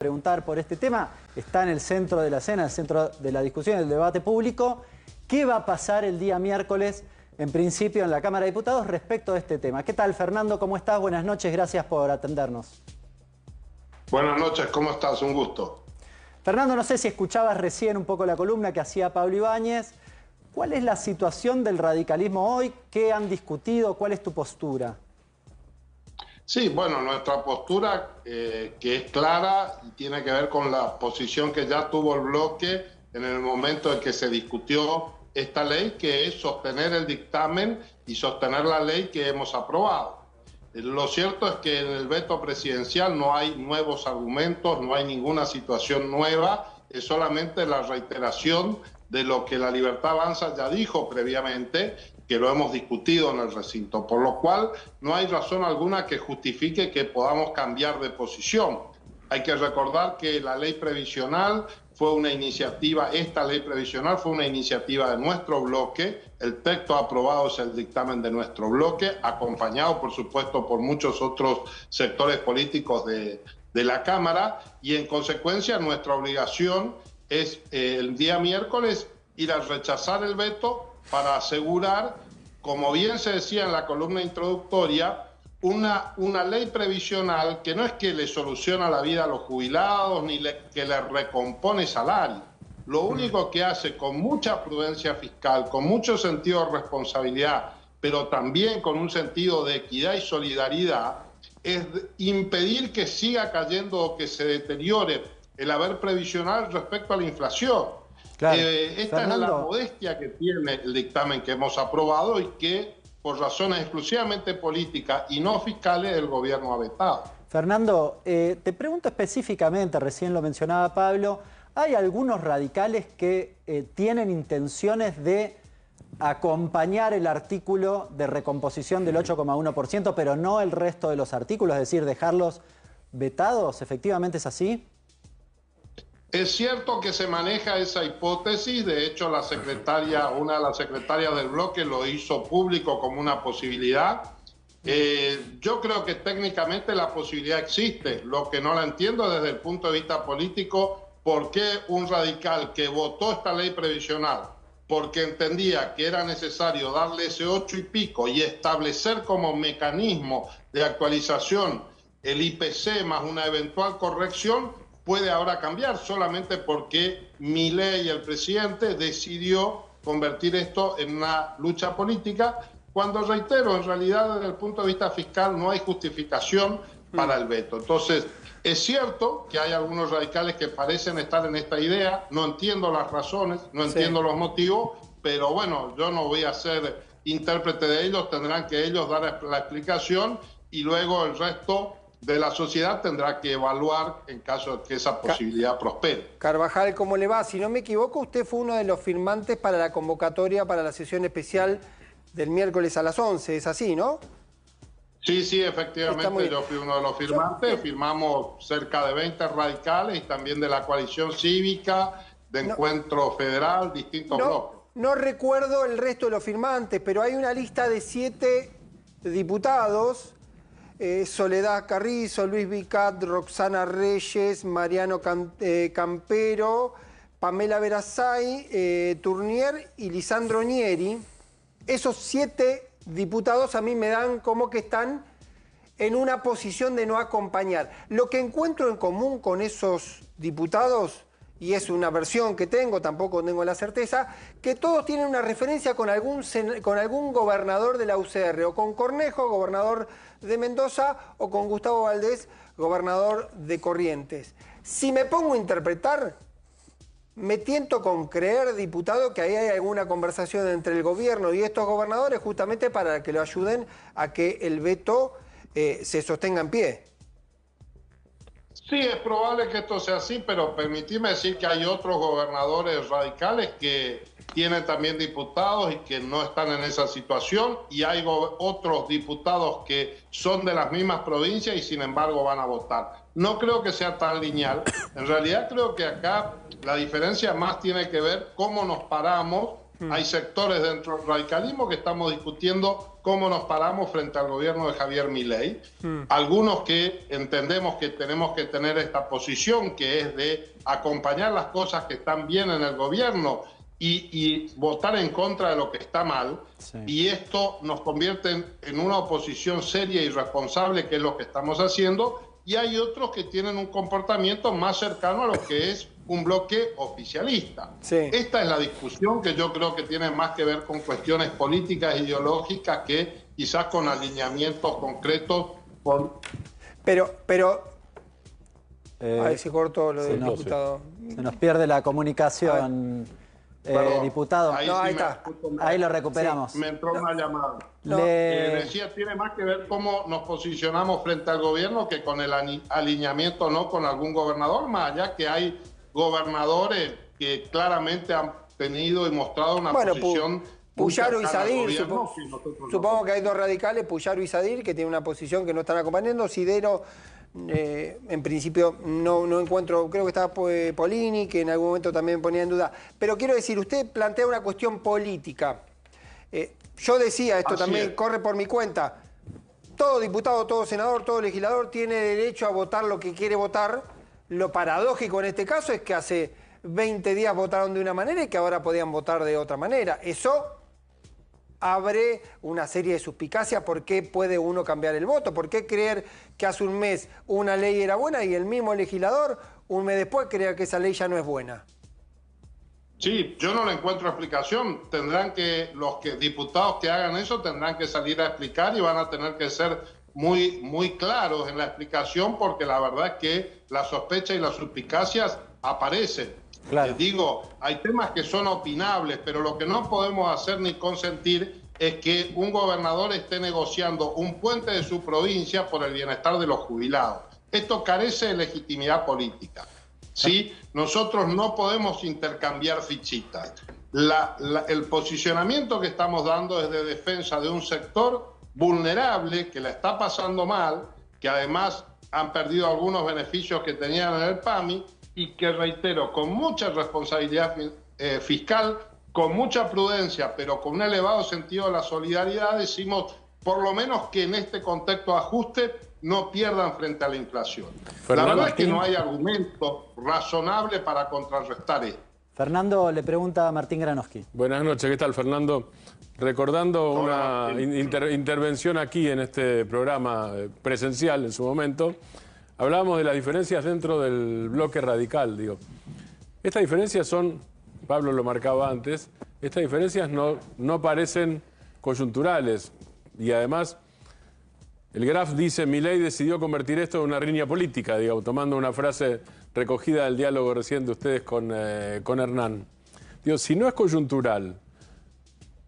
Preguntar por este tema, está en el centro de la escena, en el centro de la discusión, del debate público. ¿Qué va a pasar el día miércoles, en principio, en la Cámara de Diputados respecto a este tema? ¿Qué tal, Fernando? ¿Cómo estás? Buenas noches, gracias por atendernos. Buenas noches, ¿cómo estás? Un gusto. Fernando, no sé si escuchabas recién un poco la columna que hacía Pablo Ibáñez. ¿Cuál es la situación del radicalismo hoy? ¿Qué han discutido? ¿Cuál es tu postura? Sí, bueno, nuestra postura que es clara y tiene que ver con la posición que ya tuvo el bloque en el momento en que se discutió esta ley, que es sostener el dictamen y sostener la ley que hemos aprobado. Lo cierto es que en el veto presidencial no hay nuevos argumentos, no hay ninguna situación nueva, es solamente la reiteración de lo que La Libertad Avanza ya dijo previamente, que lo hemos discutido en el recinto, por lo cual no hay razón alguna que justifique que podamos cambiar de posición. Hay que recordar que la ley previsional fue una iniciativa, esta ley previsional fue una iniciativa de nuestro bloque, el texto aprobado es el dictamen de nuestro bloque, acompañado por supuesto por muchos otros sectores políticos de la Cámara, y en consecuencia nuestra obligación es el día miércoles ir a rechazar el veto para asegurar, como bien se decía en la columna introductoria, una ley previsional que no es que le soluciona la vida a los jubilados ni que le recompone salario. Lo único que hace con mucha prudencia fiscal, con mucho sentido de responsabilidad, pero también con un sentido de equidad y solidaridad, es impedir que siga cayendo o que se deteriore el haber previsional respecto a la inflación. Claro. Esta Fernando, es la modestia que tiene el dictamen que hemos aprobado y que, por razones exclusivamente políticas y no fiscales, el gobierno ha vetado. Fernando, te pregunto específicamente, recién lo mencionaba Pablo, ¿hay algunos radicales que tienen intenciones de acompañar el artículo de recomposición del 8,1%, pero no el resto de los artículos, es decir, dejarlos vetados? ¿Efectivamente es así? Es cierto que se maneja esa hipótesis, de hecho una de las secretarias del bloque lo hizo público como una posibilidad. Yo creo que técnicamente la posibilidad existe, lo que no la entiendo desde el punto de vista político, por qué un radical que votó esta ley previsional, porque entendía que era necesario darle ese 8 y pico y establecer como mecanismo de actualización el IPC más una eventual corrección, puede ahora cambiar solamente porque Milei, el presidente, decidió convertir esto en una lucha política, cuando, reitero, en realidad desde el punto de vista fiscal no hay justificación para el veto. Entonces, es cierto que hay algunos radicales que parecen estar en esta idea, no entiendo las razones, no entiendo los motivos, pero bueno, yo no voy a ser intérprete de ellos, tendrán que ellos dar la explicación y luego el resto de la sociedad tendrá que evaluar en caso de que esa posibilidad prospere. Carvajal, ¿cómo le va? Si no me equivoco, usted fue uno de los firmantes para la convocatoria para la sesión especial del miércoles a las 11, ¿es así, no? Sí, sí, efectivamente, yo fui uno de los firmantes, firmamos cerca de 20 radicales y también de la coalición cívica, de Encuentro Federal, distintos bloques. No recuerdo el resto de los firmantes, pero hay una lista de 7 diputados: Soledad Carrizo, Luis Vicat, Roxana Reyes, Mariano Campero, Pamela Verasay, Turnier y Lisandro Nieri. Esos 7 diputados a mí me dan como que están en una posición de no acompañar. Lo que encuentro en común con esos diputados, y es una versión que tengo, tampoco tengo la certeza, que todos tienen una referencia con algún gobernador de la UCR, o con Cornejo, gobernador de Mendoza, o con Gustavo Valdés, gobernador de Corrientes. Si me pongo a interpretar, me tiento con creer, diputado, que ahí hay alguna conversación entre el gobierno y estos gobernadores justamente para que lo ayuden a que el veto se sostenga en pie. Sí, es probable que esto sea así, pero permitidme decir que hay otros gobernadores radicales que tienen también diputados y que no están en esa situación, y hay otros diputados que son de las mismas provincias y sin embargo van a votar. No creo que sea tan lineal. En realidad creo que acá la diferencia más tiene que ver cómo nos paramos Hay sectores dentro del radicalismo que estamos discutiendo cómo nos paramos frente al gobierno de Javier Milei. Algunos que entendemos que tenemos que tener esta posición, que es de acompañar las cosas que están bien en el gobierno y votar en contra de lo que está mal. Sí. Y esto nos convierte en una oposición seria y responsable, que es lo que estamos haciendo. Y hay otros que tienen un comportamiento más cercano a lo que es un bloque oficialista. Sí. Esta es la discusión que yo creo que tiene más que ver con cuestiones políticas e ideológicas que quizás con alineamientos concretos. Pero ahí se cortó lo del diputado. Se nos pierde la comunicación, diputado. Ahí, no, sí ahí está. Ahí lo recuperamos. Sí, me entró una llamada. Decía, tiene más que ver cómo nos posicionamos frente al gobierno que con el alineamiento no con algún gobernador, más allá que hay gobernadores que claramente han tenido y mostrado una posición... Puyaro y Sadir, supongo que hay dos radicales, Puyaro y Sadir, que tienen una posición que no están acompañando. Sidero, en principio, no encuentro, creo que estaba Polini, que en algún momento también ponía en duda. Pero quiero decir, usted plantea una cuestión política. Yo decía, esto también corre por mi cuenta, todo diputado, todo senador, todo legislador tiene derecho a votar lo que quiere votar. Lo paradójico en este caso es que hace 20 días votaron de una manera y que ahora podían votar de otra manera. Eso abre una serie de suspicacias. ¿Por qué puede uno cambiar el voto? ¿Por qué creer que hace un mes una ley era buena y el mismo legislador un mes después crea que esa ley ya no es buena? Sí, yo no le encuentro explicación. Tendrán que, diputados que hagan eso tendrán que salir a explicar y van a tener que ser muy claros en la explicación, porque la verdad es que la sospecha y las suspicacias aparecen. Claro. Digo, hay temas que son opinables, pero lo que no podemos hacer ni consentir es que un gobernador esté negociando un puente de su provincia por el bienestar de los jubilados. Esto carece de legitimidad política. ¿Sí? Nosotros no podemos intercambiar fichitas. El posicionamiento que estamos dando es de defensa de un sector vulnerable, que la está pasando mal, que además han perdido algunos beneficios que tenían en el PAMI, y que, reitero, con mucha responsabilidad fiscal, con mucha prudencia, pero con un elevado sentido de la solidaridad, decimos, por lo menos que en este contexto de ajuste no pierdan frente a la inflación. La verdad es que no hay argumento razonable para contrarrestar esto. Fernando le pregunta a Martín Granowski. Buenas noches, ¿qué tal, Fernando? Recordando una intervención aquí en este programa presencial en su momento, hablábamos de las diferencias dentro del bloque radical, digo. Estas diferencias son, Pablo lo marcaba antes, estas diferencias no parecen coyunturales, y además el Graf dice: Milei decidió convertir esto en una riña política, digamos, tomando una frase recogida del diálogo recién de ustedes con Hernán. Digo, si no es coyuntural,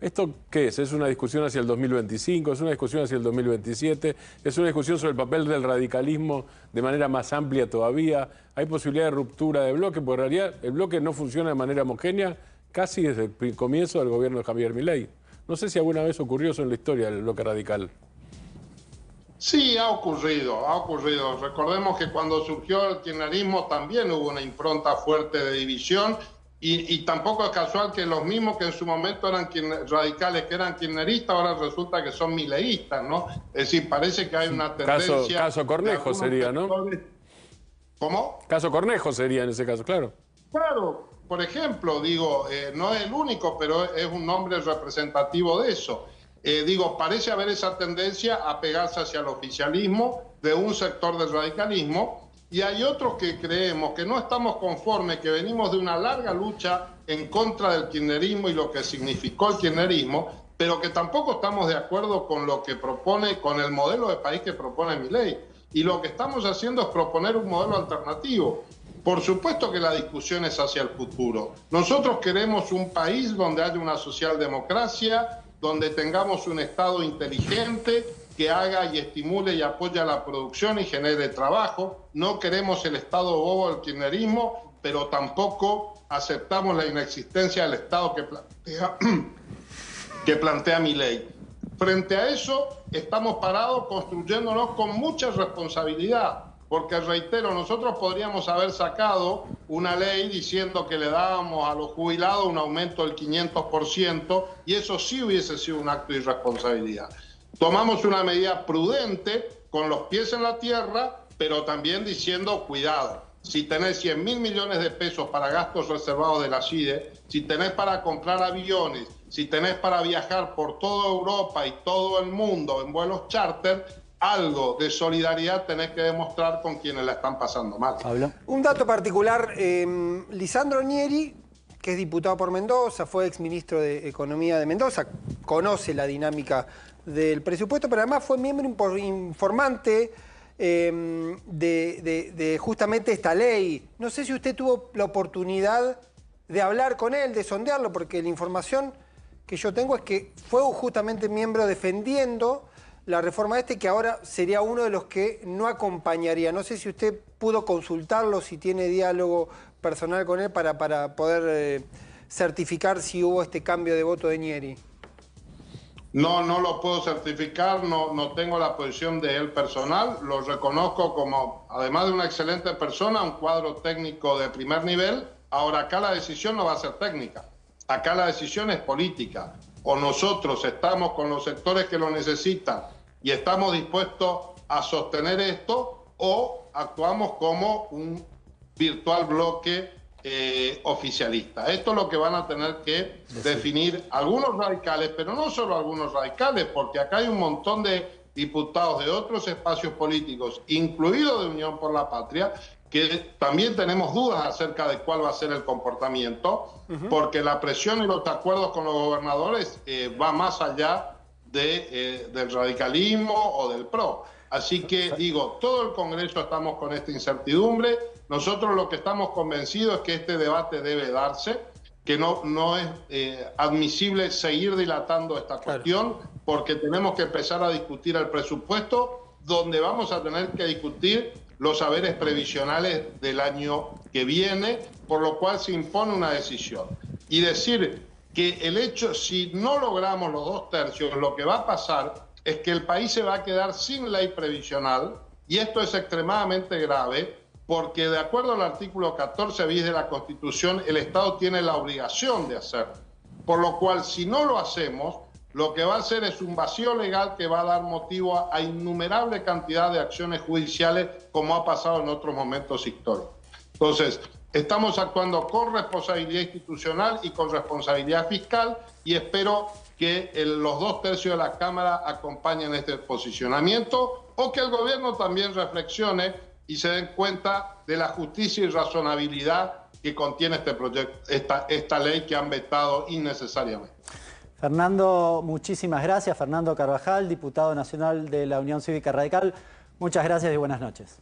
¿esto qué es? ¿Es una discusión hacia el 2025? ¿Es una discusión hacia el 2027? ¿Es una discusión sobre el papel del radicalismo de manera más amplia todavía? ¿Hay posibilidad de ruptura de bloque? Porque en realidad el bloque no funciona de manera homogénea casi desde el comienzo del gobierno de Javier Milei. No sé si alguna vez ocurrió eso en la historia del bloque radical. Sí, ha ocurrido. Recordemos que cuando surgió el kirchnerismo también hubo una impronta fuerte de división. Y tampoco es casual que los mismos que en su momento eran radicales, que eran kirchneristas, ahora resulta que son mileístas, ¿no? Es decir, parece que hay una tendencia... Caso Cornejo sería, ¿no? ¿Cómo? Caso Cornejo sería en ese caso, claro. Claro, por ejemplo, digo, no es el único, pero es un nombre representativo de eso. Parece haber esa tendencia a pegarse hacia el oficialismo de un sector del radicalismo. Y hay otros que creemos que no estamos conformes, que venimos de una larga lucha en contra del kirchnerismo y lo que significó el kirchnerismo, pero que tampoco estamos de acuerdo con lo que propone, con el modelo de país que propone Milei. Y lo que estamos haciendo es proponer un modelo alternativo. Por supuesto que la discusión es hacia el futuro. Nosotros queremos un país donde haya una socialdemocracia, donde tengamos un Estado inteligente, que haga y estimule y apoye la producción y genere trabajo. No queremos el Estado bobo del kirchnerismo, pero tampoco aceptamos la inexistencia del Estado que plantea Milei. Frente a eso, estamos parados construyéndonos con mucha responsabilidad, porque, reitero, nosotros podríamos haber sacado una ley diciendo que le dábamos a los jubilados un aumento del 500%, y eso sí hubiese sido un acto de irresponsabilidad. Tomamos una medida prudente, con los pies en la tierra, pero también diciendo, cuidado, si tenés 100.000 millones de pesos para gastos reservados de la CIDE, si tenés para comprar aviones, si tenés para viajar por toda Europa y todo el mundo en vuelos charter, algo de solidaridad tenés que demostrar con quienes la están pasando mal. Pablo. Un dato particular, Lisandro Nieri, que es diputado por Mendoza, fue exministro de Economía de Mendoza, conoce la dinámica del presupuesto, pero además fue miembro informante de justamente esta ley. No sé si usted tuvo la oportunidad de hablar con él, de sondearlo, porque la información que yo tengo es que fue justamente miembro defendiendo la reforma que ahora sería uno de los que no acompañaría. No sé si usted pudo consultarlo, si tiene diálogo personal con él para poder certificar si hubo este cambio de voto de Nieri. No, no lo puedo certificar, no tengo la posición de él personal, lo reconozco como, además de una excelente persona, un cuadro técnico de primer nivel. Ahora, acá la decisión no va a ser técnica, acá la decisión es política. O nosotros estamos con los sectores que lo necesitan y estamos dispuestos a sostener esto, o actuamos como un virtual bloque oficialista. Esto es lo que van a tener que definir algunos radicales, pero no solo algunos radicales, porque acá hay un montón de diputados de otros espacios políticos, incluido de Unión por la Patria, que también tenemos dudas acerca de cuál va a ser el comportamiento, porque la presión y los acuerdos con los gobernadores va más allá del radicalismo o del PRO. Así que digo, todo el Congreso estamos con esta incertidumbre. Nosotros lo que estamos convencidos es que este debate debe darse, que no es admisible seguir dilatando esta cuestión, porque tenemos que empezar a discutir el presupuesto, donde vamos a tener que discutir los haberes previsionales del año que viene, por lo cual se impone una decisión. Y decir que el hecho, si no logramos los 2/3, lo que va a pasar es que el país se va a quedar sin ley previsional, y esto es extremadamente grave, porque de acuerdo al artículo 14 bis de la Constitución, el Estado tiene la obligación de hacerlo. Por lo cual, si no lo hacemos, lo que va a hacer es un vacío legal que va a dar motivo a innumerable cantidad de acciones judiciales, como ha pasado en otros momentos históricos. Entonces, estamos actuando con responsabilidad institucional y con responsabilidad fiscal, y espero que los 2/3 de la Cámara acompañen este posicionamiento, o que el gobierno también reflexione y se den cuenta de la justicia y razonabilidad que contiene este proyecto, esta ley que han vetado innecesariamente. Fernando, muchísimas gracias. Fernando Carvajal, diputado nacional de la Unión Cívica Radical. Muchas gracias y buenas noches.